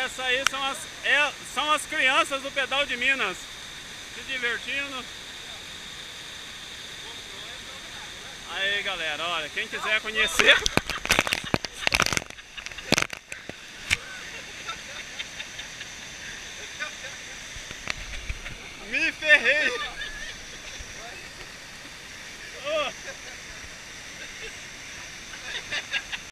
Essa aí são as crianças do Pedal de Minas se divertindo. Aí galera, olha, quem quiser conhecer. Me ferrei!